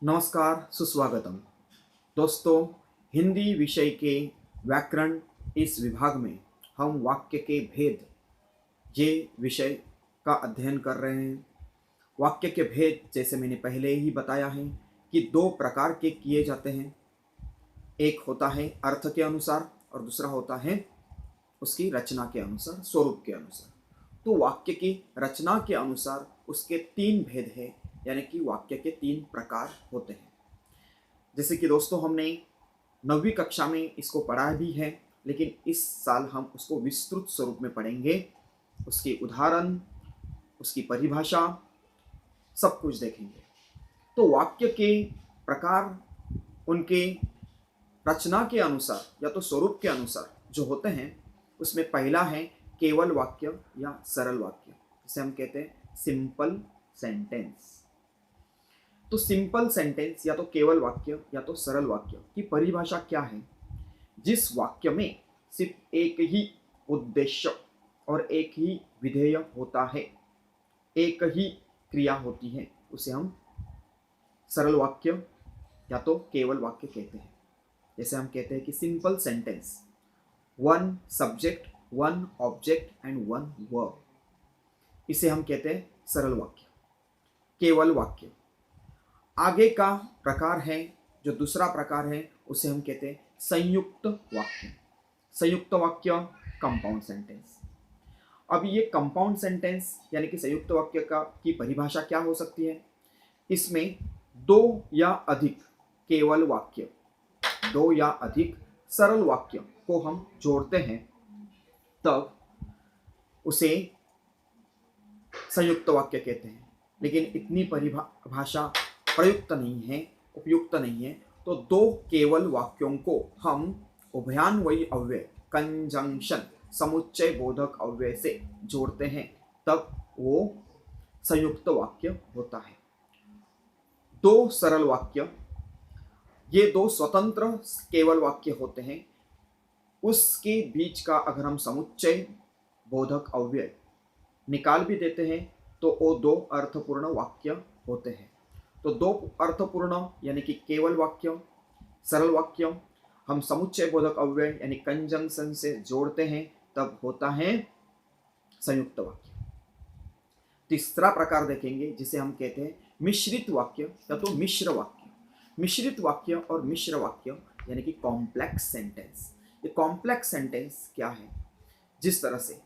नमस्कार, सुस्वागतम। दोस्तों, हिंदी विषय के व्याकरण इस विभाग में हम वाक्य के भेद ये विषय का अध्ययन कर रहे हैं। वाक्य के भेद जैसे मैंने पहले ही बताया है कि दो प्रकार के किए जाते हैं। एक होता है अर्थ के अनुसार और दूसरा होता है उसकी रचना के अनुसार, स्वरूप के अनुसार। तो वाक्य की रचना के अनुसार उसके तीन भेद हैं, यानी कि वाक्य के तीन प्रकार होते हैं। जैसे कि दोस्तों हमने 9वीं कक्षा में इसको पढ़ा भी है, लेकिन इस साल हम उसको विस्तृत स्वरूप में पढ़ेंगे। उसके उदाहरण, उसकी परिभाषा, सब कुछ देखेंगे। तो वाक्य के प्रकार उनके रचना के अनुसार या तो स्वरूप के अनुसार जो होते हैं, उसमें पहला है केवल वाक्य या सरल वाक्य, जिसे हम कहते हैं सिंपल सेंटेंस। तो सिंपल सेंटेंस या तो केवल वाक्य या तो सरल वाक्य की परिभाषा क्या है? जिस वाक्य में सिर्फ एक ही उद्देश्य और एक ही विधेय होता है, एक ही क्रिया होती है, उसे हम सरल वाक्य या तो केवल वाक्य कहते हैं। जैसे हम कहते हैं कि simple sentence, one subject, one object and one verb, इसे हम कहते हैं सरल वाक्य। केवल वाक्य आगे का प्रकार है, जो दूसरा प्रकार है उसे हम कहते हैं संयुक्त वाक्य। संयुक्त वाक्य, कंपाउंड सेंटेंस। अब ये कंपाउंड सेंटेंस यानी कि संयुक्त वाक्य की परिभाषा क्या हो सकती है? इसमें दो या अधिक केवल वाक्य, दो या अधिक सरल वाक्य को हम जोड़ते हैं, तब उसे संयुक्त वाक्य कहते हैं। लेकिन इतनी परिभाषा प्रयुक्त नहीं है, उपयुक्त नहीं है। तो दो केवल वाक्यों को हम उभयान्वयी अव्यय, कंजंक्शन, समुच्चय बोधक अव्यय से जोड़ते हैं, तब वो संयुक्त वाक्य होता है। दो सरल वाक्य, ये दो स्वतंत्र केवल वाक्य होते हैं। उसके बीच का अगर हम समुच्चय बोधक अव्यय निकाल भी देते हैं तो वो दो अर्थपूर्ण वाक्य होते हैं। तो दो अर्थपूर्ण यानी कि केवल वाक्य, सरल वाक्य हम समुच्चय बोधक अव्यय यानी कंजंक्शन से जोड़ते हैं, तब होता है संयुक्त वाक्य। तीसरा प्रकार देखेंगे जिसे हम कहते हैं मिश्रित वाक्य या तो मिश्र वाक्य। मिश्रित वाक्य और मिश्र वाक्य यानी कि कॉम्प्लेक्स सेंटेंस। ये कॉम्प्लेक्स सेंटेंस क्या है? जिस तरह से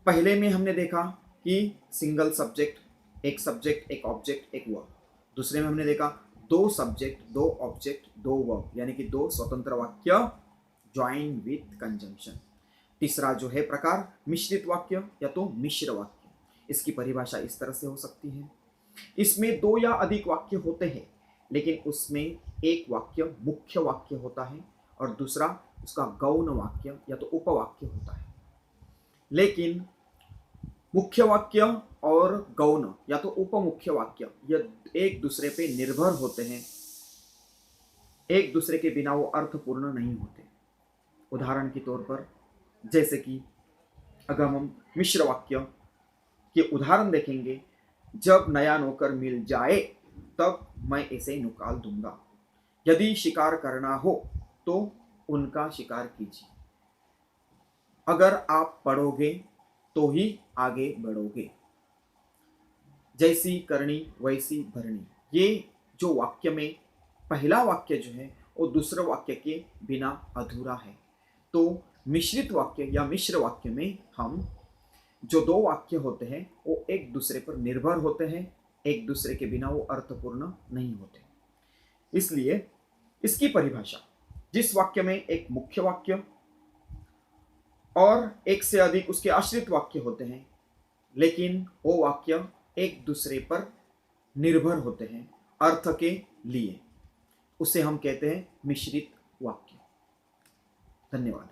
पहले में हमने देखा कि सिंगल सब्जेक्ट, एक सब्जेक्ट, एक ऑब्जेक्ट, एक वर्ब। दूसरे में हमने देखा दो सब्जेक्ट, दो ऑब्जेक्ट, दो वर्ब, यानी कि दो स्वतंत्र वाक्य ज्वाइन विथ कंजंक्शन। तीसरा जो है प्रकार मिश्रित वाक्य या तो मिश्र वाक्य। इसकी परिभाषा इस तरह से हो सकती है, इसमें दो या अधिक वाक्य होते हैं, लेकिन उसमें एक वाक्य मुख्य वाक्य होता है और दूसरा उसका गौण वाक्य या तो उपवाक्य होता है। लेकिन मुख्य वाक्य और गौण या तो उपमुख्य वाक्य ये एक दूसरे पे निर्भर होते हैं, एक दूसरे के बिना वो अर्थपूर्ण नहीं होते। उदाहरण के तौर पर जैसे कि अगर हम मिश्र वाक्य के उदाहरण देखेंगे, जब नया नौकर मिल जाए तब मैं इसे निकाल दूंगा। यदि शिकार करना हो तो उनका शिकार कीजिए। अगर आप पढ़ोगे तो ही आगे बढ़ोगे। जैसी करनी वैसी भरनी, ये जो वाक्य में पहला वाक्य जो है वो दूसरे वाक्य के बिना अधूरा है। तो मिश्रित वाक्य या मिश्र वाक्य में हम जो दो वाक्य होते हैं वो एक दूसरे पर निर्भर होते हैं, एक दूसरे के बिना वो अर्थपूर्ण नहीं होते। इसलिए इसकी परिभाषा, जिस वाक्य में एक मुख्य वाक्य और एक से अधिक उसके आश्रित वाक्य होते हैं, लेकिन वो वाक्य एक दूसरे पर निर्भर होते हैं अर्थ के लिए, उसे हम कहते हैं मिश्रित वाक्य। धन्यवाद।